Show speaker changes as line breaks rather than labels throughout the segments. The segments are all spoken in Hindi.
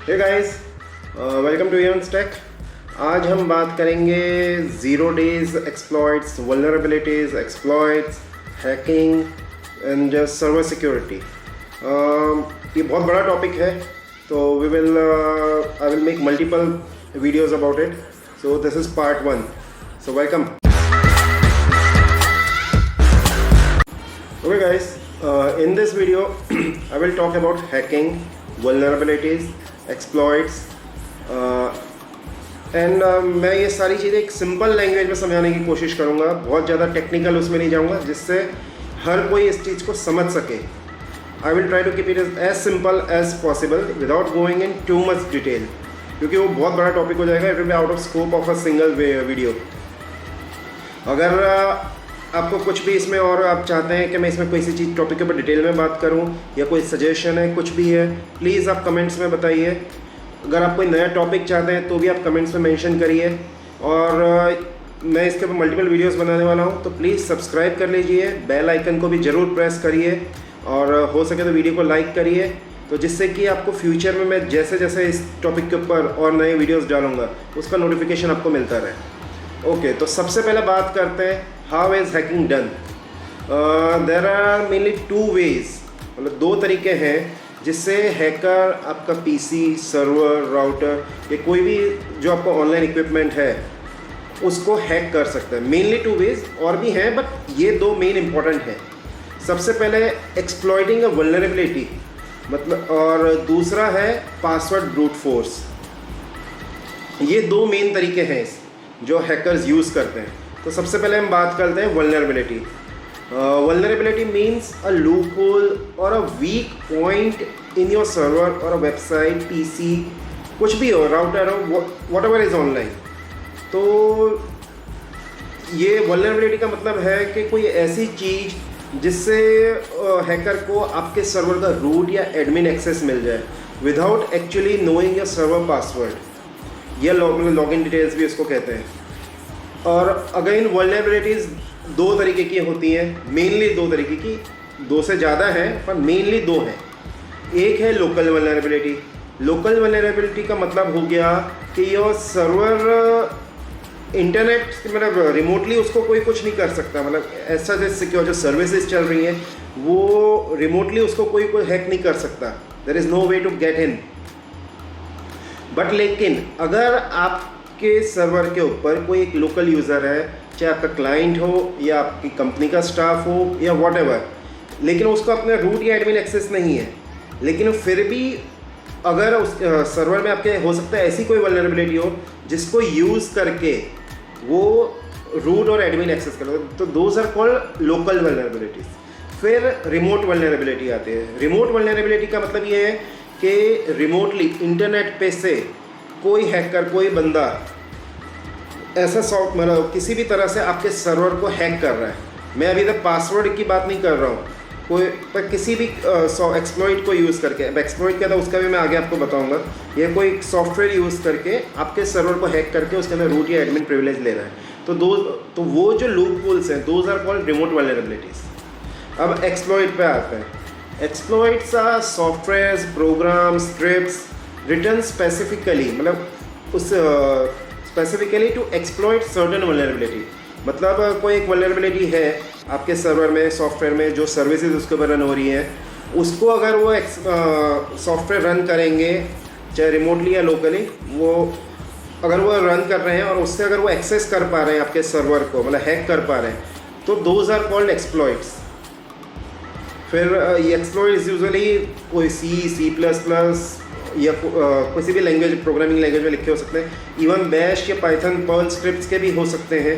Hey guys, welcome to Earns Tech. आज हम बात करेंगे 0 days exploits, vulnerabilities, exploits, hacking and server security. ये बहुत बड़ा टॉपिक है, तो I will make multiple videos about it. So this is part 1। So welcome. Okay guys, in this video I will talk about hacking, vulnerabilities, exploits and मैं ये सारी चीज़ें एक सिंपल लैंग्वेज में समझाने की कोशिश करूँगा। बहुत ज़्यादा टेक्निकल उसमें नहीं जाऊँगा, जिससे हर कोई इस चीज़ को समझ सके। I will try to keep it as simple as possible without going in too much detail, क्योंकि वो बहुत बड़ा टॉपिक हो जाएगा। It will be out of scope of a single video। अगर आपको कुछ भी इसमें और आप चाहते हैं कि मैं इसमें कोई सी चीज़ टॉपिक के ऊपर डिटेल में बात करूं, या कोई सजेशन है, कुछ भी है, प्लीज़ आप कमेंट्स में बताइए। अगर आप कोई नया टॉपिक चाहते हैं तो भी आप कमेंट्स में मेंशन करिए। और मैं इसके ऊपर मल्टीपल वीडियोस बनाने वाला हूं, तो प्लीज़ सब्सक्राइब कर लीजिए, बेल आइकन को भी ज़रूर प्रेस करिए, और हो सके तो वीडियो को लाइक करिए, तो जिससे कि आपको फ्यूचर में मैं जैसे जैसे इस टॉपिक के ऊपर और नए वीडियोज़ डालूँगा उसका नोटिफिकेशन आपको मिलता रहे। ओके, तो सबसे पहले बात करते हैं how is hacking done. There are mainly 2 ways, मतलब 2 तरीके हैं जिससे हैकर आपका पीसी, सर्वर, राउटर या कोई भी जो आपका ऑनलाइन इक्विपमेंट है उसको हैक कर सकता है। मेनली 2 ways, और भी हैं बट ये 2 मेन इंपॉर्टेंट हैं। सबसे पहले एक्सप्लॉइटिंग अ वल्नरेबिलिटी, मतलब, और दूसरा है पासवर्ड ब्रूट फोर्स। ये 2 मेन तरीके हैं जो हैकर्स यूज़ करते हैं। तो सबसे पहले हम बात करते हैं vulnerability. Vulnerability means a loophole और a weak point in your server और अ वेबसाइट, पीसी, कुछ भी हो, राउटर हो, वॉट एवर इज़ ऑनलाइन। तो ये वल्नरेबिलिटी का मतलब है कि कोई ऐसी चीज़ जिससे हैकर को आपके सर्वर का रूट या एडमिन एक्सेस मिल जाए without actually knowing your server password, या लॉगिन डिटेल्स भी इसको कहते हैं। और अगेन वल्नरेबिलिटीज़ 2 तरीके की होती हैं, मेनली 2 तरीके की, 2 से ज़्यादा हैं पर मेनली 2 हैं। एक है लोकल वल्नरेबिलिटी। लोकल वल्नरेबिलिटी का मतलब हो गया कि योर सर्वर इंटरनेट, मतलब रिमोटली उसको कोई कुछ नहीं कर सकता, मतलब ऐसा जैसे सिक्योर जो सर्विसेज चल रही हैं वो रिमोटली उसको कोई हैक नहीं कर सकता। There is no way to get in. But लेकिन अगर आप के सर्वर के ऊपर कोई एक लोकल यूज़र है, चाहे आपका क्लाइंट हो या आपकी कंपनी का स्टाफ हो या व्हाटएवर, लेकिन उसको अपना रूट या एडमिन एक्सेस नहीं है, लेकिन फिर भी अगर उस सर्वर में आपके हो सकता है ऐसी कोई वल्नरेबिलिटी हो जिसको यूज़ करके वो रूट और एडमिन एक्सेस कर, तो those are called local vulnerabilities. फिर रिमोट वल्नरेबिलिटी आती है। रिमोट वल्नरेबिलिटी का मतलब ये है कि रिमोटली इंटरनेट पे से कोई हैकर, कोई बंदा ऐसा मतलब किसी भी तरह से आपके सर्वर को हैक कर रहा है। मैं अभी तक पासवर्ड की बात नहीं कर रहा हूँ, कोई पर किसी भी एक्सप्लॉइट को यूज़ करके, अब एक्सप्लॉइट क्या था उसका भी मैं आगे आपको बताऊँगा। ये कोई सॉफ्टवेयर यूज़ करके आपके सर्वर को हैक करके उसके अंदर रूट या एडमिन प्रिविलेज ले रहा है। तो वो जो लूप होल्स हैं, those are called remote vulnerabilities. अब एक्सप्लॉइट पे आते हैं। Exploits are softwares, program, scripts written specifically, मतलब उस specifically to exploit certain vulnerability. मतलब कोई एक वल्नरेबिलिटी है आपके सर्वर में, सॉफ्टवेयर में, जो सर्विसेज उसके ऊपर रन हो रही हैं, उसको अगर वो सॉफ्टवेयर रन करेंगे, चाहे रिमोटली या लोकली, वो अगर वो रन कर रहे हैं और उससे अगर वो एक्सेस कर पा रहे हैं आपके सर्वर को, मतलब हैक कर पा रहे हैं, तो दोज आर कॉल्ड एक्सप्लॉइट्स। फिर ये एक्सप्लॉइट्स यूजुअली कोई C++ या किसी भी लैंग्वेज, प्रोग्रामिंग लैंग्वेज में लिखे हो सकते हैं। इवन बैश या पाइथन, पर्ल स्क्रिप्ट्स के भी हो सकते हैं।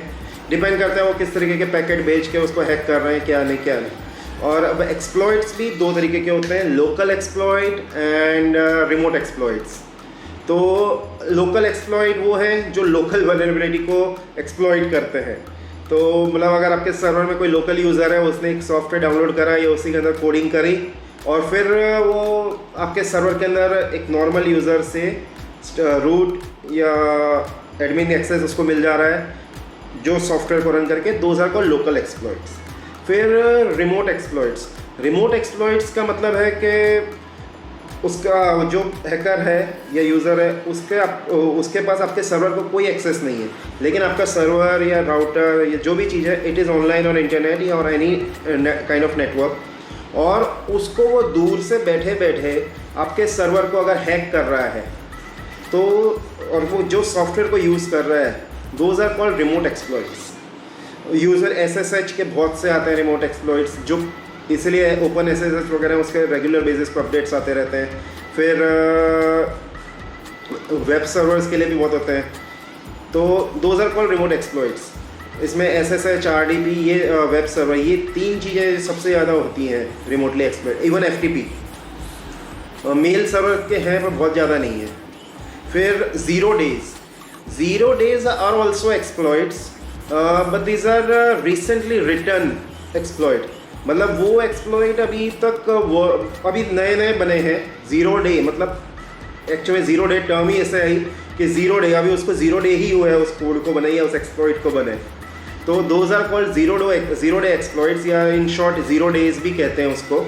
डिपेंड करता है वो किस तरीके के पैकेट भेज के उसको हैक कर रहे हैं, क्या नहीं। और अब एक्सप्लॉइट्स भी 2 तरीके के होते हैं, local exploit and remote exploits. तो लोकल एक्सप्लॉइट वो हैं जो लोकल वल्नरेबिलिटी को एक्सप्लॉइट करते हैं। तो मतलब अगर आपके सर्वर में कोई लोकल यूज़र है, उसने एक सॉफ्टवेयर डाउनलोड करा या उसी के अंदर कोडिंग करी, और फिर वो आपके सर्वर के अंदर एक नॉर्मल यूज़र से रूट या एडमिन एक्सेस उसको मिल जा रहा है जो सॉफ्टवेयर को रन करके, those are called local exploits. फिर रिमोट एक्सप्लॉइट्स। रिमोट एक्सप्लॉइट्स का मतलब है कि उसका जो हैकर है या यूज़र है उसके पास आपके सर्वर को कोई एक्सेस नहीं है, लेकिन आपका सर्वर या राउटर या जो भी चीज़ है इट इज़ ऑनलाइन और इंटरनेट या और एनी काइंड ऑफ नेटवर्क, और उसको वो दूर से बैठे बैठे आपके सर्वर को अगर हैक कर रहा है तो, और वो जो सॉफ्टवेयर को यूज़ कर रहा है, those are called remote exploits. User SSH के बहुत से आते हैं रिमोट एक्सप्लॉइट्स, जो इसलिए ओपन SSH वगैरह उसके रेगुलर बेसिस पर अपडेट्स आते रहते हैं। फिर वेब सर्वर्स के लिए भी बहुत होते हैं, तो those are called remote exploits. इसमें SSH, RDP, ये वेब सर्वर, ये 3 चीज़ें सबसे ज़्यादा होती हैं remotely exploit. Even FTP mail server के हैं पर बहुत ज़्यादा नहीं है। फिर zero days are also exploits, but these are recently written exploit. मतलब वो एक्सप्लॉइट अभी नए नए बने हैं। 0 डे मतलब एक्चुअली 0 डे टर्म ही ऐसे आई कि 0 डे, अभी उसको 0 डे ही हुआ है उस कोड को बने या उस एक्सप्लॉइट को बने, तो those are called 0 day exploits, या इन शॉर्ट 0 डेज भी कहते हैं उसको।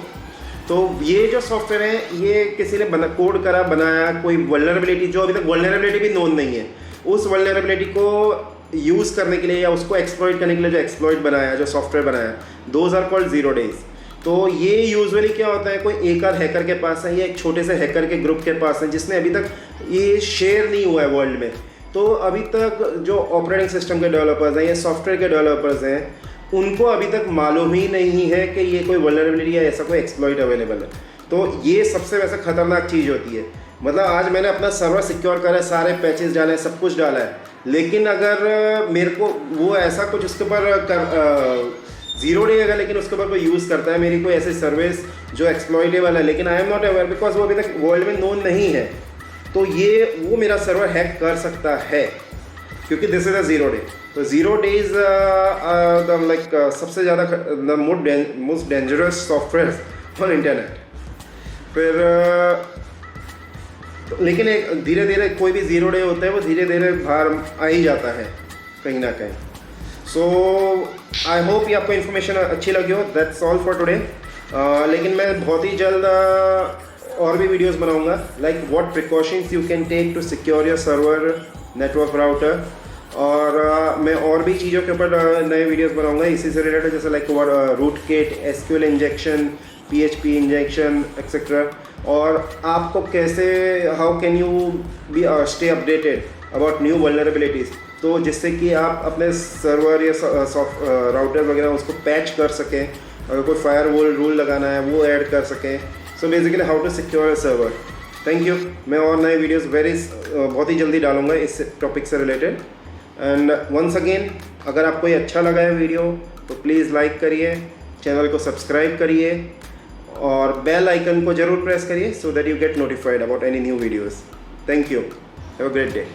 तो ये जो सॉफ्टवेयर है ये किसी ने कोड करा, बनाया, कोई वल्नरेबिलिटी जो अभी तक वल्नरेबिलिटी भी नोन नहीं है, उस वल्नरेबिलिटी को यूज़ करने के लिए या उसको एक्सप्लॉइट करने के लिए जो एक्सप्लॉइट बनाया, जो सॉफ्टवेयर बनाया, दोज आर कॉल्ड 0 डेज। तो ये यूजुअली क्या होता है, कोई एक आध हैकर के पास है या एक छोटे से हैकर के ग्रुप के पास है जिसने अभी तक ये शेयर नहीं हुआ है वर्ल्ड में। तो अभी तक जो ऑपरेटिंग सिस्टम के डेवलपर्स हैं या सॉफ्टवेयर के डेवलपर्स हैं, उनको अभी तक मालूम ही नहीं है कि ये कोई वल्नरेबिलिटी या ऐसा कोई एक्सप्लॉइट अवेलेबल है। तो ये सबसे वैसे ख़तरनाक चीज़ होती है। मतलब आज मैंने अपना सर्वर सिक्योर करा है, सारे पैचेस डाले हैं, सब कुछ डाला है, लेकिन अगर मेरे को वो ऐसा कुछ उसके ऊपर 0 डे अगर लेकिन उसके ऊपर कोई यूज़ करता है मेरी कोई ऐसी सर्विस जो एक्सप्लॉइटेबल है, लेकिन I am not aware because वो अभी तक वर्ल्ड में नोन नहीं है, तो वो मेरा सर्वर हैक कर सकता है क्योंकि दिस इज़ अ 0 डे। तो 0 डेज लाइक सबसे ज़्यादा the most dangerous software on internet. फिर लेकिन एक धीरे धीरे कोई भी 0 डे होता है वो धीरे धीरे बाहर आ ही जाता है कहीं ना कहीं। सो आई होप ये आपको इन्फॉर्मेशन अच्छी लगी हो। That's all for today. लेकिन मैं बहुत ही जल्द और भी वीडियोस बनाऊंगा, like what precautions you can take to secure your server, network router, और मैं और भी चीज़ों के ऊपर नए वीडियोस बनाऊंगा इसी से रिलेटेड, जैसे like rootkit, SQL injection, PHP injection etcetera, और आपको कैसे how can you be stay updated about new vulnerabilities, तो जिससे कि आप अपने सर्वर या राउटर वगैरह उसको पैच कर सकें, अगर कोई फायरवॉल रूल लगाना है वो ऐड कर सकें। So basically how to secure a server. Thank you. मैं और नए वीडियोस बहुत ही जल्दी डालूंगा इस टॉपिक से रिलेटेड। एंड वंस अगेन, अगर आपको ये अच्छा लगा है वीडियो तो प्लीज़ लाइक करिए, चैनल को सब्सक्राइब करिए और बेल आइकन को ज़रूर प्रेस करिए so that you get notified about any new videos. Thank you. Have a great day.